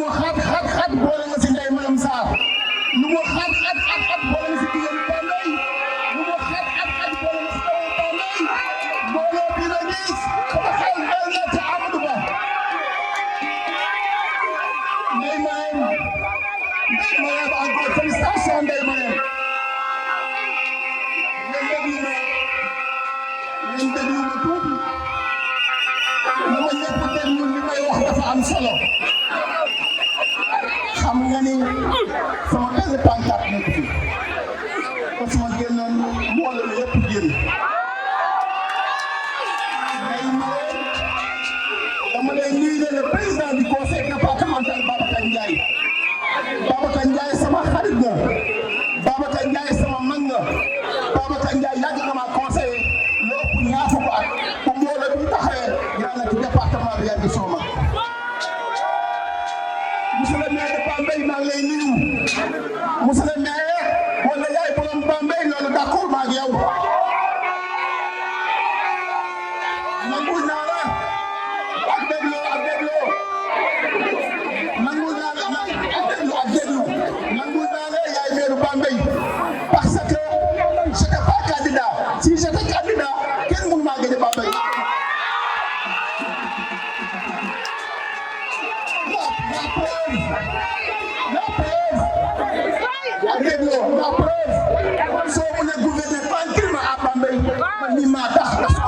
mu xat boole nga si Ndeye Mariam Sarr lu mu xat boole nga si jigéen Bambey lu mu xat boole nga si tawu Bambey booloo bi la gis sama xel dal na ci Amadou Ba Ndeye Mariam encore félicitations Ndeye Mariam ngeen déglu ma tuuti lu ma ñëpp déglu li may wax dafa am solo xam nga ni sama benn pancarte nekk fi te su ma génnoon mbooloo mi yëpp génn Ndeye Mariam dama lay nuyu le président du conseil départemental Babacar Ndiaye sama xarit nga Babacar Ndiaye sama mag nga Babacar Ndiaye yàgg nga ma conseillé lu ëpp ñaar fukki at bu mbooloo bi taxawee yàlla ci département bi yàgg soo mag monsieur le maire de Bambey maa ngi lay nuyu monsieur le maire wala yaay borom Bambey loolu d'accord maa ngi yow nangul naa la ak dégloo nangul naa la ak déglu nangul naa la yaay maire Bambey parce que j'étais pas candidat si j'étais candidat kenn mënu maa gagné Bambey la preuve soo mënee gouverner tranquillement à Bambey man mii maa tax parce que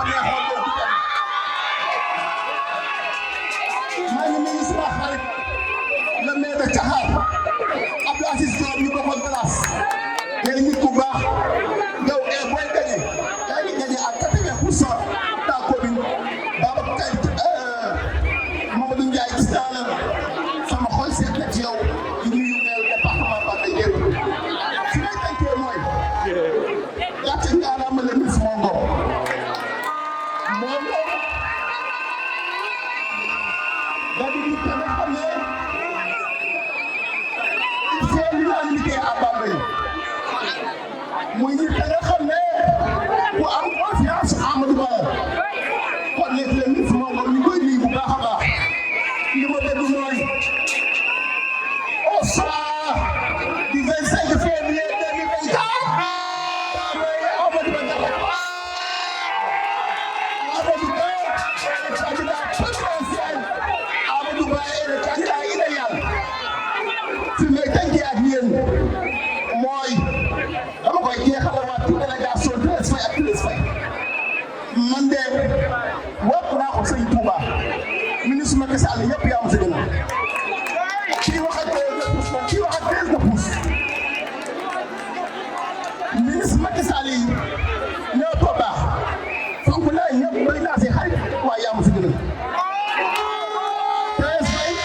maa ngi nuyu sama xarit le maire de Caxaar Abdou Aziz Diop ñu bokkoon classe ngay nit ku baax yow booy gagné yaa ngi gagné à 80% ta commune Babacar Mamadou Ndiaye gis naa la sama xol seet na ci yow di nuyu maire département Bambey yëpp fi may tënkee mooy gàcce ngaalaama la mis moo ngom da di nit nga xam ne il faut l'unanimité à Bambey muy nit nga xam ne ku am confiance Amadou Ba kon nekk la mis moo ngom ñu koy nuyu bu baax a baax li ma dégg mooy au soir du 25 février 2024 Amadou Ba est le candidat potentiel Amadou Ba est le candidat idéal fi may tënkee ak yéen mooy dama koy jeexalawaat ci délégation Thérèse Faye ak Thérèse Faye man de wax naa ko sëñ Touba ministre Macky Sall yëpp yaa ma si gën a kii wax ak kii wax ak 13 de pouce ministre Macky Sall yi ñoo ko baax fonk naa ñëpp bëri naa si xarit waaye yaa ma si gën a Thérèse Faye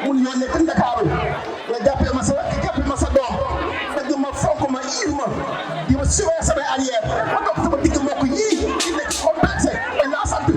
mun ñoo nekk Dakooru nga jàppee ma sa jàppee ma sa doom dëgg ma fonk ma iir ma di ma surveiller samay arrière ma topp sama digg mbokk yii di nekk complexe et l'ensemble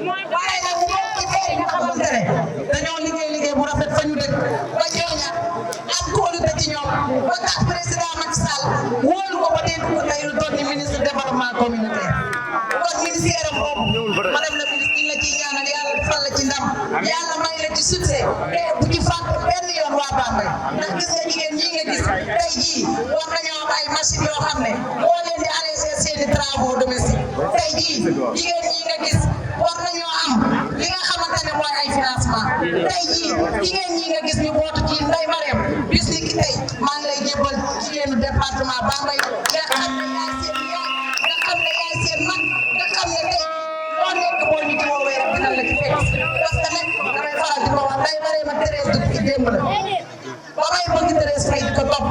waaye nag moom ci tey nga xamante ne dañoo liggéey bu rafet fa ñu dëkk ba ñooña am kóolute ci ñoom ba tax président Macky Sall wóolu ko ba dénk ko tey lu doon ni ministre développement communautaire kon ministère am boobu madame la ministre la ciy ñaanal yàlla defal la ci ndam yàlla may la ci succès te bu ci fàtte benn yoon waa Bambey ndax gis nga jigéen ñi nga gis tey jii war nañoo am ay machines yoo xam ne moo leen di alléger seeni travaux domestiques tey jii jigéen ñi nga gis war nañoo am li nga xamante ne mooy ay financement tey jii jigéen ñi nga gis ñu bootu ci Ndeye Mariam bis ni ki tey maa ngi lay jébbal jigéenu département Bambey nga xam ne yaay seen yaay nga xam ne yaay seen mag nga xam ne tey loo nekk boo ñu ci woowee rek dina la ci fekk parce que nag damay faral di ko wax Ndeye Mariam ak Thérèse du ci démb la ba may bëgg Thérèse Faye di ko topp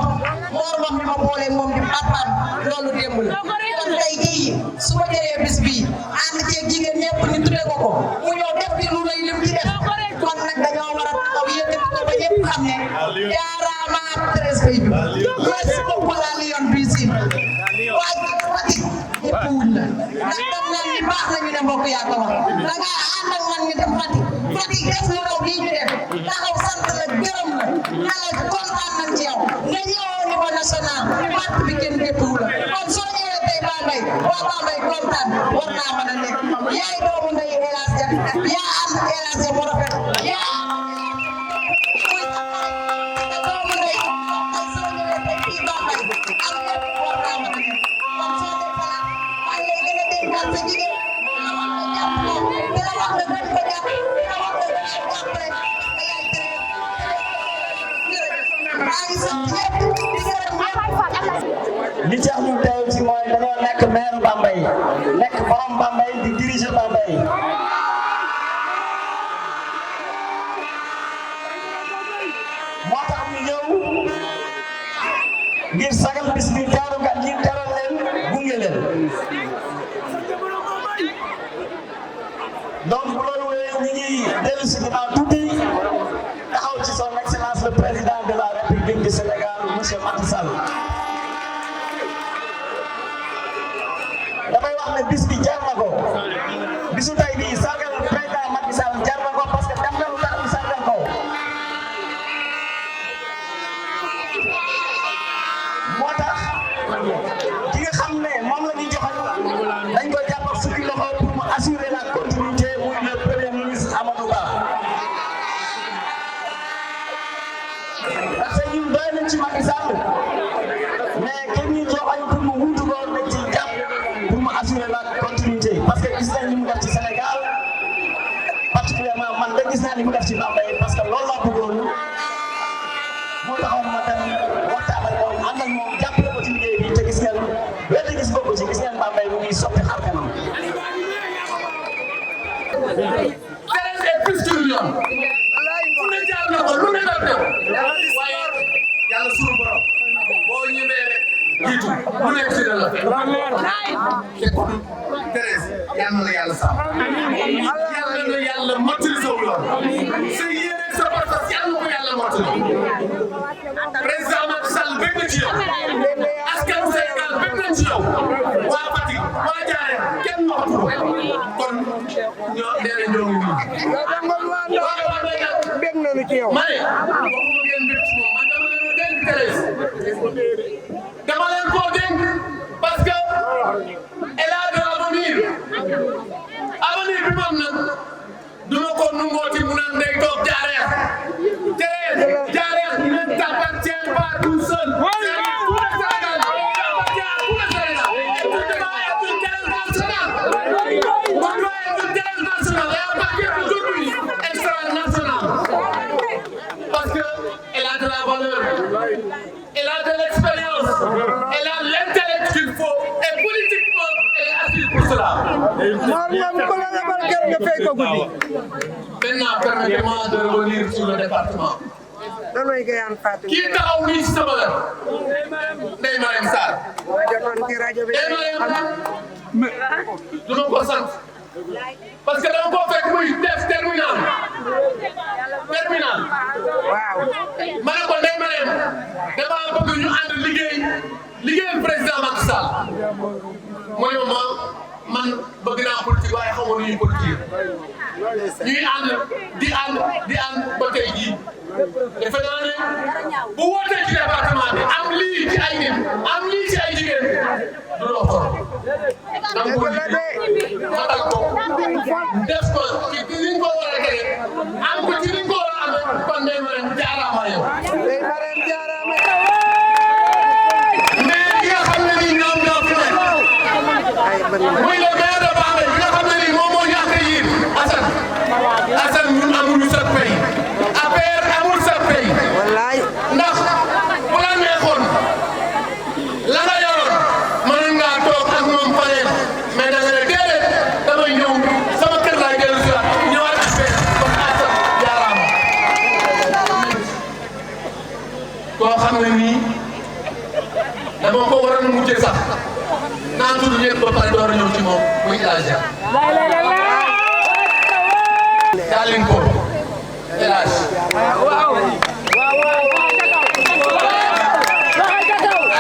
moor wax mi ma boolee moom di papaam loolu démb la kon tey jii su ma jëlee bis bii ànd ceeg jigéen ñëpp ñu tuddee ko mu ñëw def ci lu lay lim ci def kon nag dañoo war a taxaw yëkkati ko ba ñëpp xam ne jaaraama Thérèse Faye bi merci beaucoup la Lion du Sine waa Fatick ñëpp wuñ la ndax dem nañ ni baax na ñu ne mbokk yaa ko wax da ngaa ànd ak man ñu dem Fatick def lu raw lii ñu def taxaw sant la gërëm la nala kontaan nañ ci yow nga ñëw au niveau national parti bi kenn déppuwu la kon soo ñëwee tey Bambey waa Bambey kontaan war naa mën a nekk yaay doomu ndey Elhadj Dia yaa ànd Elhadj Dia mu rafet yaa muy te doomu ndey tey soo ñëwee tey fii Bambey am lépp war naa mën a nekk kon soo defee maa ngi lay gën a dénkaat sa jigéen dina wax nga jàpp ko dina wax nga gën ko jàpp dina wax nga gën ko jàppale te yaay tere maa ngi sant ñëpp di gërëm ñëpp. li tax ñu teew ci mooy dañoo nekk maire Bambey nekk borom Bambey di diriger Bambey moo tax ñu ñëw ngir sagal bis bi teerukat yi teral leen gunge leen donc bu loolu wéyee ñu ngi dellu si ginnaaw tuuti taxaw ci son excellence le président de la République du Sénégal monsieur Macky Sall. damay wax ne bis bi jar na ko bisu tey bii sargal président Macky Sall jar na ko parce que def na lu tax ñu sargal ko moo tax ki nga xam ne moom la ñuy joxal dañ ko jàpp ak fukki loxo pour mu assurer la continuité muy le premier ministre Amadou Bâ parce que ñun doy nañ ci Macky Sall mais kenn ñu joxañ pour mu wuutu ko dañ ci jàpp pour mu assurer la continuité parce que gis nañ li mu def ci Sénégal particulièrement man de gis naa li mu def ci Bambey parce que loolu laa bëggoon moo taxoon ma dem waxtaan ak moom ànd ak moom jàppale ko ci liggéey bi te gis ngeen wér gis bokk ci gis ngeen Bambey mu ngi soppi xar kanam. Thérèse est plus que lu yoon fu ne jaar na ko lu ne la def waaye yàlla sunu borom boo ñemee rek jiitu lu nekk ci la te kon Thérèse yal na la yàlla sàmm yal na yàlla mottali sa yoon sa yéene sa pas-pas yal na ko yàlla mottali président Macky Sall bëgg na ci yow askanu Sénégal bëgg na ci yow waa Fatick waa Diarra kenn waxatu ko kon ñoo nee na ñoo ngi nii ma ne waxuma ngeen bëgg ci moom man dama leen a dénk Thérèse dama leen koo dénk parce que elle a de l'avenir avenir bi moom nag duma ko nungooti mu naan day toog Diarra Thérèse Diarra ne t'appartient pas tout seul. Elle a de l'expérience, elle a l'intellect qu'il faut et politiquement elle est assise pour cela. Maintenant, permettez-moi de revenir sur le département. Qui est taxaw nii ci sama wet Ndeye Mariam Sarr Ndeye Mariam duma ko sant parce que dama ko fekk muy def terminal waaw ma ne ko Ndeye Mariam dama bëgg ñu ànd liggéeyal président Macky Sall mu ne ma man bëgg naa politique waaye xamoon nañu politique ñuy ànd di ànd ba tey jii defe naa ne bu wootee ci département bi am lii ci ay nit am lii ci ay jigéen du loo for donc matal ko def ko ci ni ñu ko war a defee am ko ci ni ñu ko war a amee kon day ma leen jaaraama yow. mais li nga xam ne nii ñoom ñoo fi nekk muy le maire de Bambey bi nga xam ne nii moom moo ñu accueillir Assane ñun amuñu sa pay affaire amul sa pay ndax bu la neexoon la nga yoroon mën ngaa toog ak moom faneen mais da nga ne déedéet damay ñëw sama kër laay dellu si waat ñëwaat affaire kon Assane jaaraama koo xam ne nii dama ko waroon a mujjee sax naan tudd ñëpp ba pare door a ñëw ci moom muy Elhadj Dia Darling ko Elhadj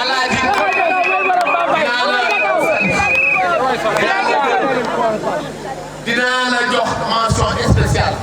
Alaaji dinaa la jox mention spéciale